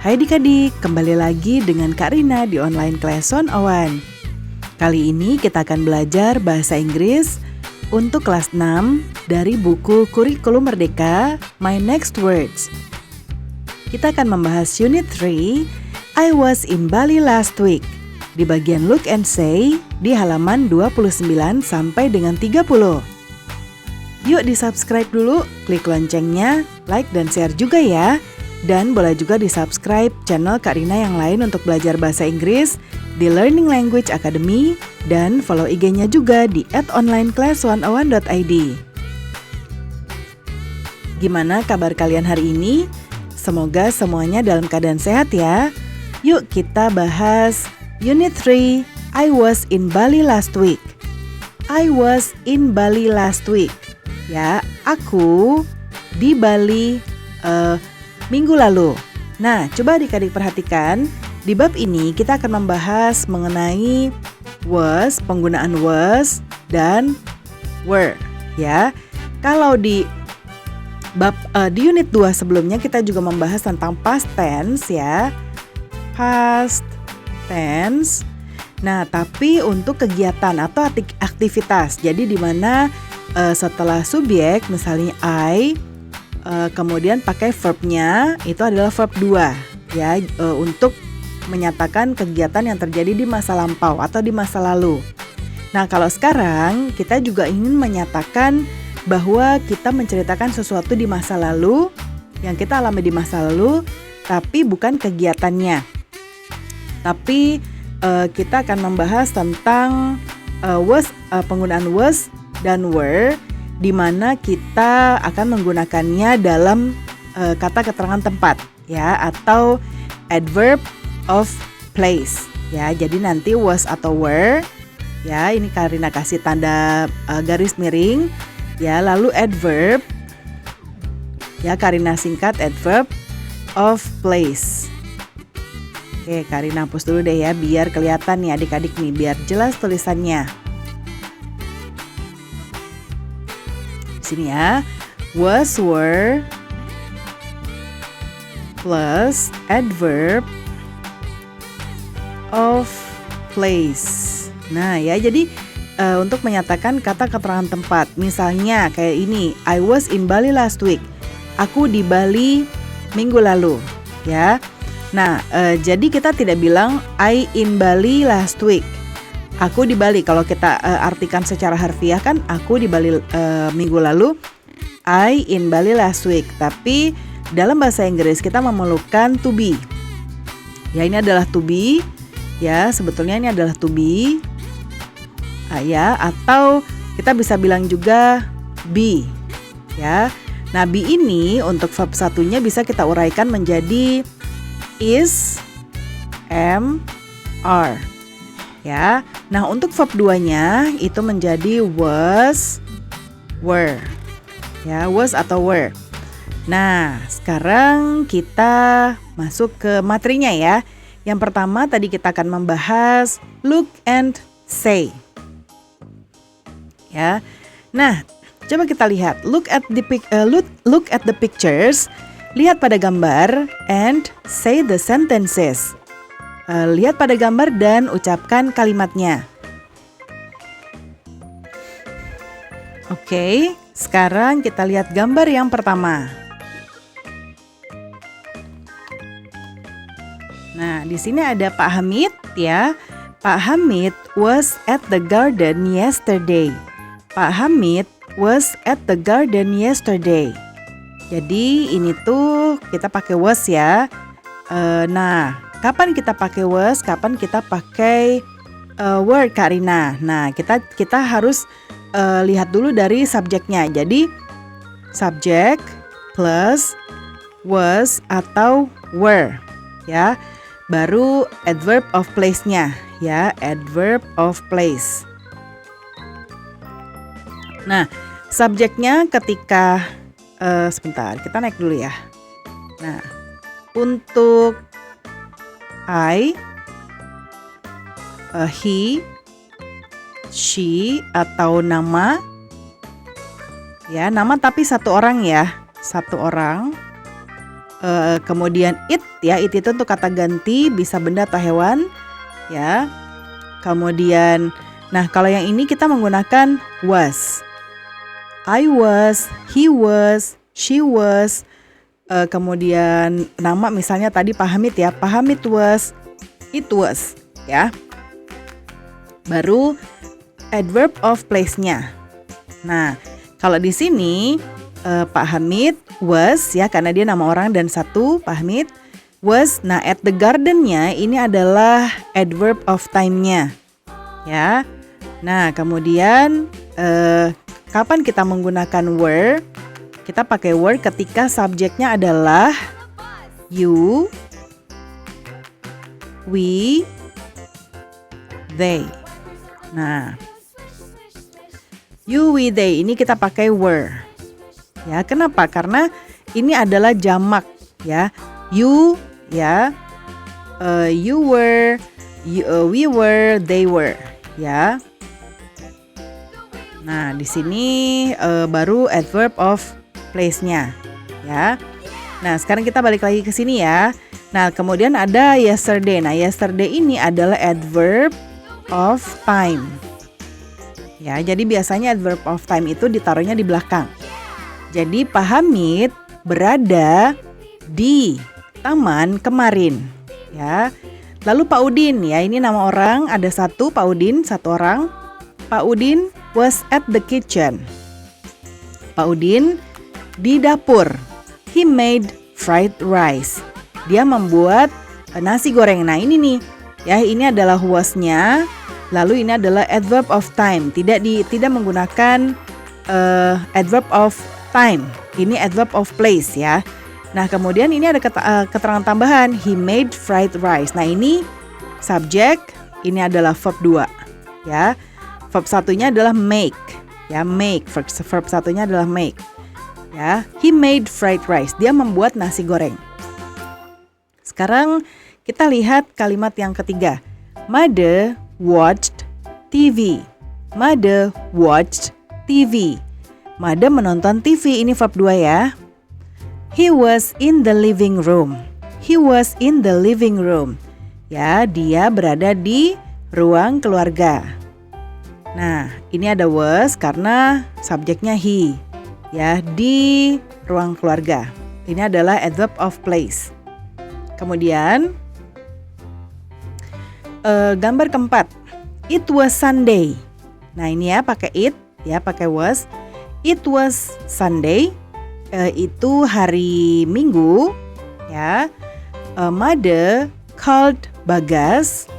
Hai adik-adik, kembali lagi dengan Kak Rina di online class 101. Kali ini kita akan belajar bahasa Inggris untuk kelas 6 dari buku Kurikulum Merdeka, My Next Words. Kita akan membahas Unit 3, I was in Bali last week, di bagian Look and Say di halaman 29 sampai dengan 30. Yuk di-subscribe dulu, klik loncengnya, like dan share juga ya. Dan boleh juga di-subscribe channel Kak Rina yang lain untuk belajar bahasa Inggris di Learning Language Academy dan follow IG-nya juga di @onlineclass101.id. Gimana kabar kalian hari ini? Semoga semuanya dalam keadaan sehat ya. Yuk kita bahas Unit 3, I was in Bali last week. I was in Bali last week. Ya, aku di Bali minggu lalu. Nah, coba adik-adik perhatikan, di bab ini kita akan membahas mengenai was, penggunaan was dan were, ya. Kalau di bab di unit 2 sebelumnya kita juga membahas tentang past tense ya. Past tense. Nah, tapi untuk kegiatan atau aktivitas. Jadi di mana setelah subjek misalnya I kemudian pakai verbnya itu adalah verb 2 ya, untuk menyatakan kegiatan yang terjadi di masa lampau atau di masa lalu. Nah, kalau sekarang kita juga ingin menyatakan bahwa kita menceritakan sesuatu di masa lalu yang kita alami di masa lalu, tapi bukan kegiatannya. Tapi kita akan membahas tentang was, penggunaan was dan were, di mana kita akan menggunakannya dalam kata keterangan tempat ya, atau adverb of place ya. Jadi nanti was atau were ya, ini Karina kasih tanda garis miring ya, lalu adverb ya, Karina singkat adverb of place. Oke, Karina hapus dulu deh ya biar kelihatan nih adik-adik nih, biar jelas tulisannya. Sini ya, was, were plus adverb of place. Nah ya, jadi untuk menyatakan kata keterangan tempat, misalnya kayak ini, I was in Bali last week. Aku di Bali minggu lalu, ya. Nah, jadi kita tidak bilang I in Bali last week. Aku di Bali, kalau kita artikan secara harfiah kan aku di Bali minggu lalu, I in Bali last week. Tapi dalam bahasa Inggris kita memerlukan to be. Ya, ini adalah to be. Ya, sebetulnya ini adalah to be. Ya, atau kita bisa bilang juga be. Ya. Nah, be ini untuk verb satunya bisa kita uraikan menjadi is, am, are. Ya. Nah, untuk verb 2-nya itu menjadi was, were. Ya, was atau were. Nah, sekarang kita masuk ke materinya ya. Yang pertama tadi kita akan membahas look and say. Ya. Nah, coba kita lihat, look at the pictures. Lihat pada gambar and say the sentences. Lihat pada gambar dan ucapkan kalimatnya. Oke, sekarang kita lihat gambar yang pertama. Nah, di sini ada Pak Hamid ya. Pak Hamid was at the garden yesterday. Pak Hamid was at the garden yesterday. Jadi ini tuh kita pakai was ya. Nah, kapan kita pakai was, kapan kita pakai were, Kak Rina? Nah, kita harus lihat dulu dari subjeknya. Jadi subjek plus was atau were ya. Baru adverb of place-nya ya, adverb of place. Nah, subjeknya ketika sebentar, kita naik dulu ya. Nah, untuk I, he, she atau nama, ya nama tapi satu orang ya, satu orang. Kemudian it ya, it itu untuk kata ganti, bisa benda atau hewan ya. Kemudian, nah kalau yang ini kita menggunakan was. I was, he was, she was. Kemudian nama misalnya tadi Pak Hamid ya, Pak Hamid was, it was ya. Baru adverb of place-nya. Nah, kalau di sini Pak Hamid was ya, karena dia nama orang dan satu Pak Hamid was. Nah, at the garden-nya ini adalah adverb of time-nya ya. Nah, kemudian kapan kita menggunakan were? Kita pakai were ketika subjeknya adalah you, we, they. Nah, you, we, they ini kita pakai were. Ya, kenapa? Karena ini adalah jamak ya. You ya, you were, we were, they were ya. Nah, di sini baru adverb of place-nya ya. Nah, sekarang kita balik lagi ke sini ya. Nah, kemudian ada yesterday. Nah, yesterday ini adalah adverb of time. Ya, jadi biasanya adverb of time itu ditaruhnya di belakang. Jadi Pak Hamid berada di taman kemarin ya. Lalu Pak Udin ya, ini nama orang, ada satu Pak Udin, satu orang. Pak Udin was at the kitchen. Pak Udin di dapur. He made fried rice. Dia membuat nasi goreng. Nah, ini nih ya, ini adalah was-nya. Lalu ini adalah adverb of time. Tidak menggunakan adverb of time. Ini adverb of place ya. Nah, kemudian ini ada keterangan tambahan. He made fried rice. Nah, ini subjek, ini adalah verb 2 ya. Verb satunya adalah make ya, make. Verb satunya adalah make ya. He made fried rice. Dia membuat nasi goreng. Sekarang kita lihat kalimat yang ketiga. Mother watched TV. Mother watched TV. Mother menonton TV, ini verb 2 ya. He was in the living room. He was in the living room. Ya, dia berada di ruang keluarga. Nah, ini ada was karena subjeknya he. Ya, di ruang keluarga. Ini adalah adverb of place. Kemudian gambar keempat. It was Sunday. Nah, ini ya pakai it, ya pakai was. It was Sunday. Itu hari Minggu, ya. Mother called Bagas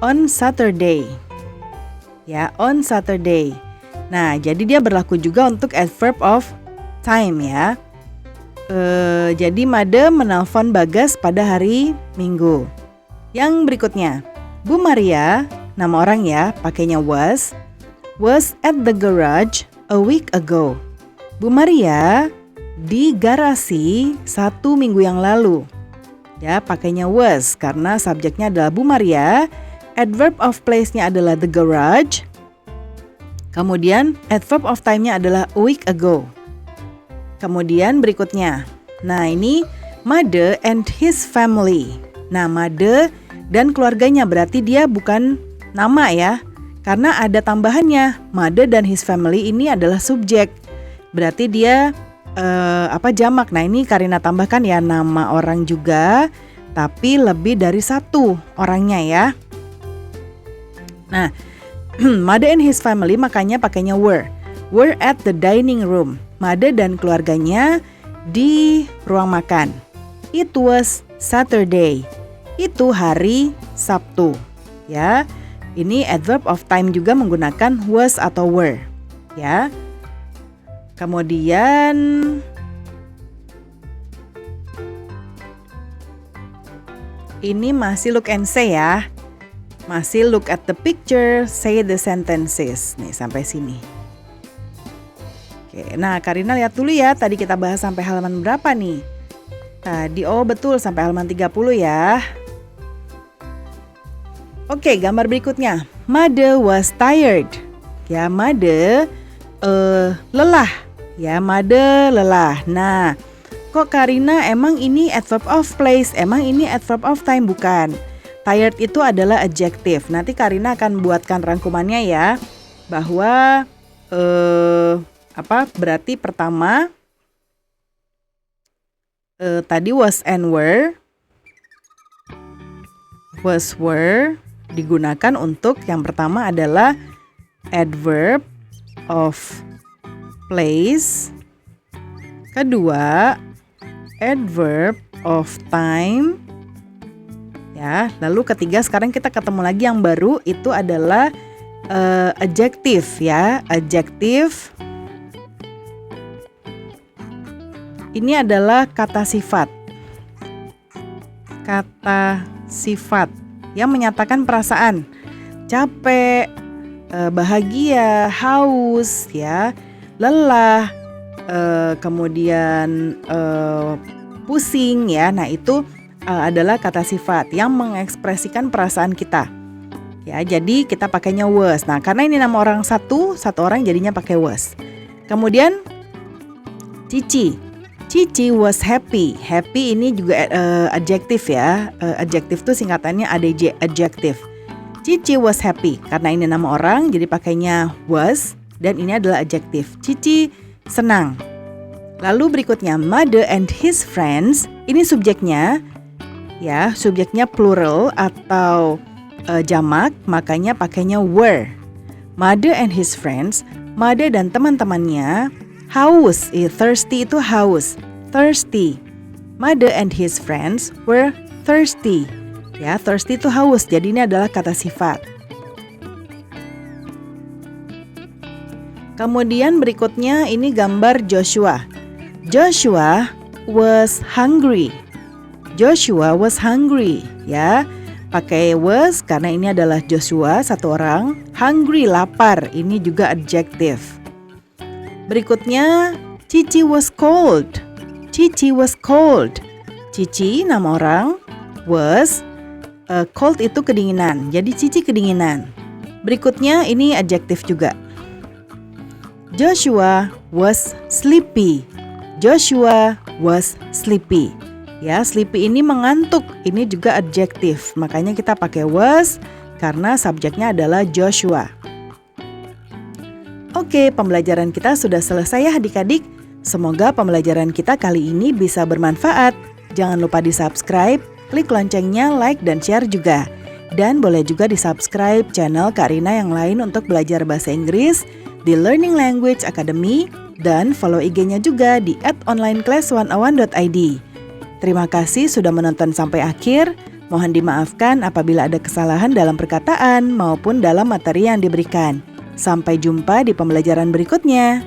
on Saturday. Ya, on Saturday. Nah, jadi dia berlaku juga untuk adverb of time ya. Jadi mother menelpon Bagas pada hari Minggu. Yang berikutnya, Bu Maria, nama orang ya, pakainya was at the garage a week ago. Bu Maria di garasi 1 minggu yang lalu. Ya, pakainya was karena subjeknya adalah Bu Maria. Adverb of place-nya adalah the garage. Kemudian adverb of time-nya adalah a week ago. Kemudian berikutnya. Nah, ini mother and his family. Nah, mother dan keluarganya berarti dia bukan nama ya. Karena ada tambahannya. Mother dan his family ini adalah subjek. Berarti dia jamak. Nah, ini Karina tambahkan ya, nama orang juga tapi lebih dari 1 orangnya ya. Nah, mother and his family makanya pakainya were. Were at the dining room. Mother dan keluarganya di ruang makan. It was Saturday. Itu hari Sabtu. Ya. Ini adverb of time juga menggunakan was atau were. Ya. Kemudian ini masih look and say ya. Masih look at the picture, say the sentences. Nih, sampai sini. Oke, nah Karina lihat dulu ya. Tadi kita bahas sampai halaman berapa nih? Tadi, betul sampai halaman 30 ya. Oke, gambar berikutnya. Mother was tired. Ya, mother lelah. Ya, mother lelah. Nah, kok Karina emang ini adverb of place, emang ini adverb of time? Bukan. Tired itu adalah adjective. Nanti Karina akan buatkan rangkumannya ya. Bahwa berarti pertama tadi was and were. Was, were digunakan untuk yang pertama adalah adverb of place. Kedua, adverb of time. Ya, lalu ketiga sekarang kita ketemu lagi yang baru itu adalah adjective ya. Adjective ini adalah kata sifat. Kata sifat yang menyatakan perasaan. Capek, bahagia, haus ya, lelah, kemudian pusing ya. Nah, itu adalah kata sifat yang mengekspresikan perasaan kita. Ya, jadi kita pakainya was. Nah, karena ini nama orang satu orang jadinya pakai was. Kemudian Cici. Cici was happy. Happy ini juga adjective ya. Adjective itu singkatannya ADJ, adjective. Cici was happy. Karena ini nama orang jadi pakainya was dan ini adalah adjective. Cici senang. Lalu berikutnya Mother and his friends. Ini subjeknya. Ya, subjeknya plural atau jamak, makanya pakainya were. Mother and his friends, Mother dan teman-temannya haus. Thirsty itu haus. Thirsty. Mother and his friends were thirsty. Ya, thirsty itu haus. Jadi ini adalah kata sifat. Kemudian berikutnya ini gambar Joshua. Joshua was hungry. Joshua was hungry, ya. Pakai was karena ini adalah Joshua, satu orang. Hungry, lapar, ini juga adjective. Berikutnya, Cici was cold. Cici was cold. Cici, nama orang. Was, cold itu kedinginan. Jadi Cici kedinginan. Berikutnya, ini adjective juga. Joshua was sleepy. Joshua was sleepy. Ya, sleepy ini mengantuk, ini juga adjektif. Makanya kita pakai was karena subjeknya adalah Joshua. Oke, pembelajaran kita sudah selesai ya adik-adik. Semoga pembelajaran kita kali ini bisa bermanfaat. Jangan lupa di-subscribe, klik loncengnya, like dan share juga. Dan boleh juga di-subscribe channel Karina yang lain untuk belajar bahasa Inggris di Learning Language Academy dan follow IG-nya juga di @onlineclass101.id. Terima kasih sudah menonton sampai akhir. Mohon dimaafkan apabila ada kesalahan dalam perkataan maupun dalam materi yang diberikan. Sampai jumpa di pembelajaran berikutnya.